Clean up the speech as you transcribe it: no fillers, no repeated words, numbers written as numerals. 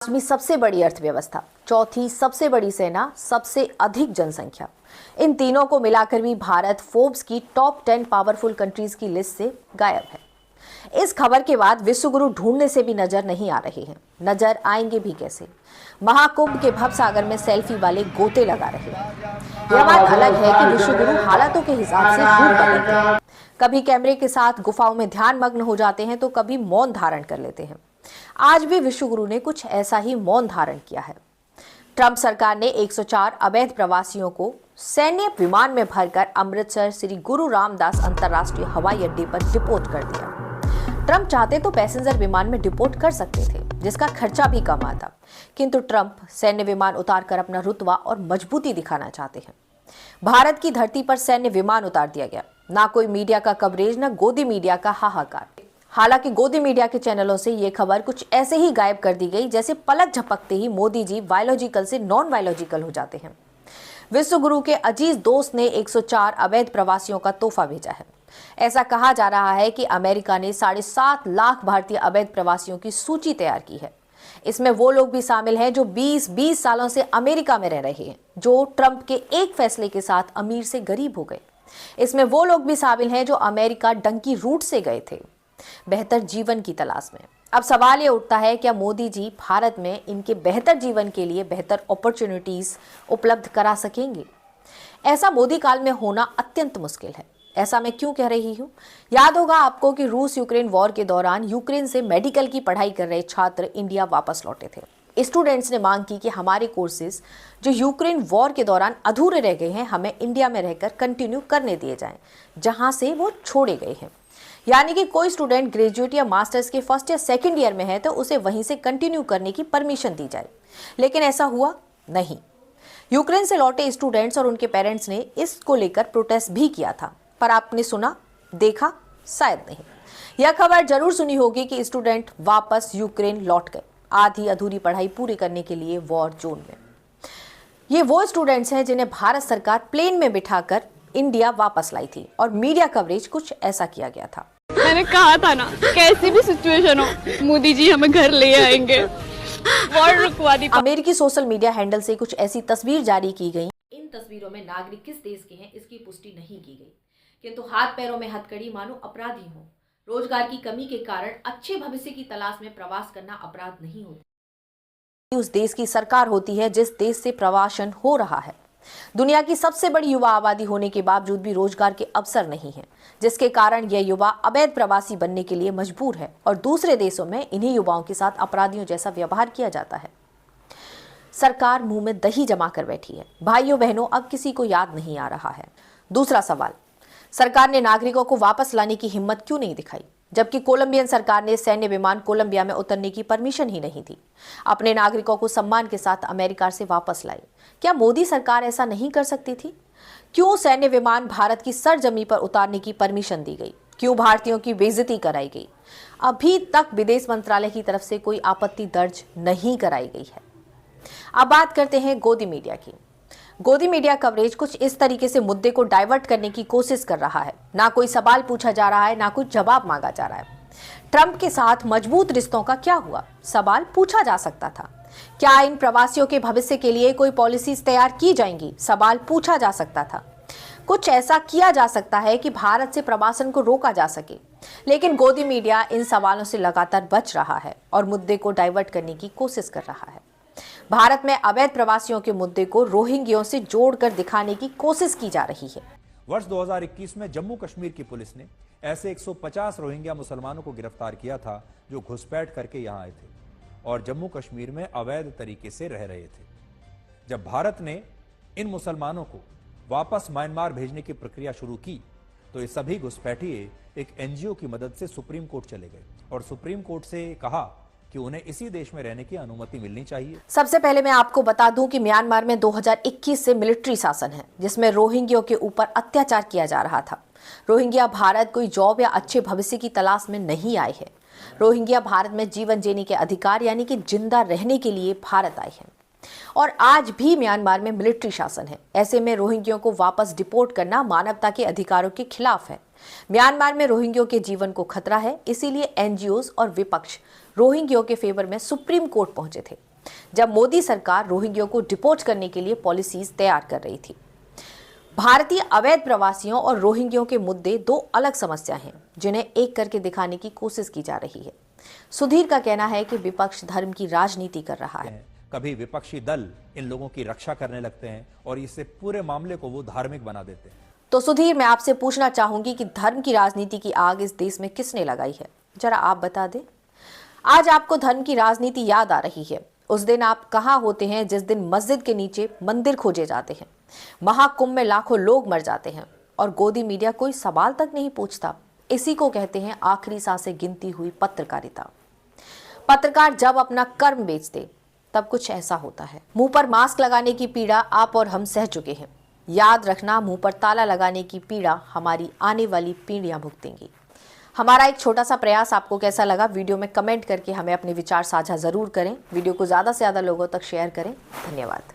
पांचवी सबसे बड़ी अर्थव्यवस्था, चौथी सबसे बड़ी सेना, सबसे अधिक जनसंख्या, इन तीनों को मिलाकर भी भारत फोर्ब्स की टॉप 10 पावरफुल कंट्रीज की लिस्ट से गायब है। इस खबर के बाद विश्वगुरु ढूंढने से भी नजर नहीं आ रहे हैं। नजर आएंगे भी कैसे? महाकुंभ के भवसागर में सेल्फी वाले गोते लगा रहे हैं। यह बात अलग है कि विश्वगुरु हालातों के हिसाब से रूप बदलते हैं। कभी कैमरे के साथ गुफाओं में ध्यान मग्न हो जाते हैं तो कभी मौन धारण कर लेते हैं। आज भी विश्वगुरु ने कुछ ऐसा ही मौन धारण किया है। ट्रंप सरकार ने 104 अवैध प्रवासियों को सैन्य विमान में भरकर अमृतसर श्री गुरु रामदास अंतर्राष्ट्रीय हवाई अड्डे पर डिपोर्ट कर दिया। ट्रंप चाहते तो पैसेंजर विमान में डिपोर्ट कर सकते थे, जिसका खर्चा भी कम आता, किंतु ट्रंप सैन्य विमान उतारकर अपना रुतबा और मजबूती दिखाना चाहते हैं। भारत की धरती पर सैन्य विमान उतार दिया गया। ना कोई मीडिया का कवरेज, ना गोदी मीडिया का हाहाकार। हालांकि गोदी मीडिया के चैनलों से ये खबर कुछ ऐसे ही गायब कर दी गई जैसे पलक झपकते ही मोदी जी बायोलॉजिकल से नॉन बायोलॉजिकल हो जाते हैं। विश्वगुरु के अजीज दोस्त ने 104 अवैध प्रवासियों का तोहफा भेजा है। ऐसा कहा जा रहा है कि अमेरिका ने 7.5 लाख भारतीय अवैध प्रवासियों की सूची तैयार की है। इसमें वो लोग भी शामिल हैं जो 20 सालों से अमेरिका में रह रहे हैं, जो ट्रंप के एक फैसले के साथ अमीर से गरीब हो गए। इसमें वो लोग भी शामिल हैं जो अमेरिका डंकी रूट से गए थे, बेहतर जीवन की तलाश में। अब सवाल ये उठता है, क्या मोदी जी भारत में इनके बेहतर जीवन के लिए बेहतर अपॉर्चुनिटीज उपलब्ध करा सकेंगे? ऐसा मोदी काल में होना अत्यंत मुश्किल है। ऐसा मैं क्यों कह रही हूँ? याद होगा आपको कि रूस यूक्रेन वॉर के दौरान यूक्रेन से मेडिकल की पढ़ाई कर रहे छात्र इंडिया वापस लौटे थे। स्टूडेंट्स ने मांग की कि हमारे कोर्सेज जो यूक्रेन वॉर के दौरान अधूरे रह गए हैं, हमें इंडिया में रहकर कंटिन्यू करने दिए जाएं, जहां से वो छोड़े गए हैं। यानी कि कोई स्टूडेंट ग्रेजुएट या मास्टर्स के फर्स्ट या सेकंड ईयर में है तो उसे वहीं से कंटिन्यू करने की परमिशन दी जाए, लेकिन ऐसा हुआ नहीं। यूक्रेन से लौटे स्टूडेंट्स और उनके पेरेंट्स ने इसको लेकर प्रोटेस्ट भी किया था, पर आपने सुना, देखा? शायद नहीं। यह खबर जरूर सुनी होगी कि स्टूडेंट वापस यूक्रेन लौट गए, आधी अधूरी पढ़ाई पूरी करने के लिए वॉर जोन में। ये वो स्टूडेंट्स हैं जिन्हें भारत सरकार प्लेन में बिठाकर इंडिया वापस लाई थी और मीडिया कवरेज कुछ ऐसा किया गया था। मैंने कहा था ना, कैसी भी सिचुएशन हो मोदी जी हमें घर ले आएंगे, वॉर रुकवा दी। अमेरिकी सोशल मीडिया हैंडल से कुछ ऐसी तस्वीर जारी की गई। इन तस्वीरों में नागरिक किस देश के हैं इसकी पुष्टि नहीं की गई, किंतु हाथ पैरों में हथकड़ी मानो अपराधी हो। रोजगार की कमी के कारण अच्छे भविष्य की तलाश में प्रवास करना अपराध नहीं होता। उस देश की सरकार होती है जिस देश से प्रवासन हो रहा है। दुनिया की सबसे बड़ी युवा आबादी होने के बावजूद भी रोजगार के अवसर नहीं है, जिसके कारण यह युवा अवैध प्रवासी बनने के लिए मजबूर है और दूसरे देशों में इन्हीं युवाओं के साथ अपराधियों जैसा व्यवहार किया जाता है। सरकार मुंह में दही जमा कर बैठी है। भाइयों बहनों, अब किसी को याद नहीं आ रहा है। दूसरा सवाल, सरकार ने नागरिकों को वापस लाने की हिम्मत क्यों नहीं दिखाई, जबकि कोलंबियन सरकार ने सैन्य विमान कोलंबिया में उतरने की परमिशन ही नहीं दी, अपने नागरिकों को सम्मान के साथ अमेरिका से वापस लाई। क्या मोदी सरकार ऐसा नहीं कर सकती थी? क्यों सैन्य विमान भारत की सरजमी पर उतारने की परमिशन दी गई? क्यों भारतीयों की बेइज्जती कराई गई? अभी तक विदेश मंत्रालय की तरफ से कोई आपत्ति दर्ज नहीं कराई गई है। अब बात करते हैं गोदी मीडिया की। गोदी मीडिया कवरेज कुछ इस तरीके से मुद्दे को डाइवर्ट करने की कोशिश कर रहा है। ना कोई सवाल पूछा जा रहा है, ना कोई जवाब मांगा जा रहा है। ट्रंप के साथ मजबूत रिश्तों का क्या हुआ? सवाल पूछा जा सकता था। क्या इन प्रवासियों के भविष्य के लिए कोई पॉलिसीज तैयार की जाएंगी? सवाल पूछा जा सकता था। कुछ ऐसा किया जा सकता है कि भारत से प्रवासन को रोका जा सके, लेकिन गोदी मीडिया इन सवालों से लगातार बच रहा है और मुद्दे को डाइवर्ट करने की कोशिश कर रहा है। भारत में अवैध प्रवासियों के मुद्दे को रोहिंग्यों से जोड़कर दिखाने की कोशिश की जा रही है। वर्ष 2021 में जम्मू कश्मीर की पुलिस ने ऐसे 150 रोहिंग्या मुसलमानों को गिरफ्तार किया था जो घुसपैठ करके यहां आए थे और जम्मू कश्मीर में अवैध तरीके से रह रहे थे। जब भारत ने इन मुसलमानों को वापस म्यांमार भेजने की प्रक्रिया शुरू की तो ये सभी घुसपैठिए एक एनजीओ की मदद से सुप्रीम कोर्ट चले गए और सुप्रीम कोर्ट से कहा कि उन्हें इसी देश में रहने की अनुमति मिलनी चाहिए। सबसे पहले मैं आपको बता दूं कि म्यांमार में 2021 से मिलिट्री शासन है, जिसमें रोहिंग्यों के ऊपर अत्याचार किया जा रहा था। रोहिंग्या भारत कोई जॉब या अच्छे भविष्य की तलाश में नहीं आए हैं। रोहिंग्या भारत में जीवन जीने के अधिकार यानी कि जिंदा रहने के लिए भारत आए हैं और आज भी म्यांमार में मिलिट्री शासन है। ऐसे में रोहिंग्यों को वापस डिपोर्ट करना मानवता के अधिकारों के खिलाफ है। म्यांमार में रोहिंग्यों के जीवन को खतरा है, इसीलिए एनजीओज और विपक्ष रोहिंग्यों के फेवर में सुप्रीम कोर्ट पहुंचे थे। जब मोदी सरकार रोहिंग्या को डिपोर्ट करने के लिए पॉलिसीज तैयार कर रही थी। भारतीय अवैध प्रवासियों और रोहिंग्यों के मुद्दे दो अलग समस्या हैं, जिन्हें एक करके दिखाने की कोशिश की जा रही है। सुधीर का कहना है कि विपक्ष धर्म की राजनीति कर रहा है। कभी विपक्षी दल इन लोगों की रक्षा करने लगते हैं और इससे पूरे मामले को वो धार्मिक बना देते हैं। तो सुधीर, मैं आपसे पूछना चाहूंगी कि धर्म की राजनीति की आग इस देश में किसने लगाई है, जरा आप बता दें। आज आपको धर्म की राजनीति याद आ रही है। उस दिन आप कहाँ होते हैं जिस दिन मस्जिद के नीचे मंदिर खोजे जाते हैं, महाकुंभ में लाखों लोग मर जाते हैं और गोदी मीडिया कोई सवाल तक नहीं पूछता। इसी को कहते हैं आखिरी सांसें गिनती हुई पत्रकारिता। पत्रकार जब अपना कर्म बेचते तब कुछ ऐसा होता है। मुंह पर मास्क लगाने की पीड़ा आप और हम सह चुके हैं। याद रखना, मुंह पर ताला लगाने की पीड़ा हमारी आने वाली पीढ़ियां भुगतेंगी। हमारा एक छोटा सा प्रयास आपको कैसा लगा, वीडियो में कमेंट करके हमें अपने विचार साझा जरूर करें। वीडियो को ज्यादा से ज्यादा लोगों तक शेयर करें। धन्यवाद।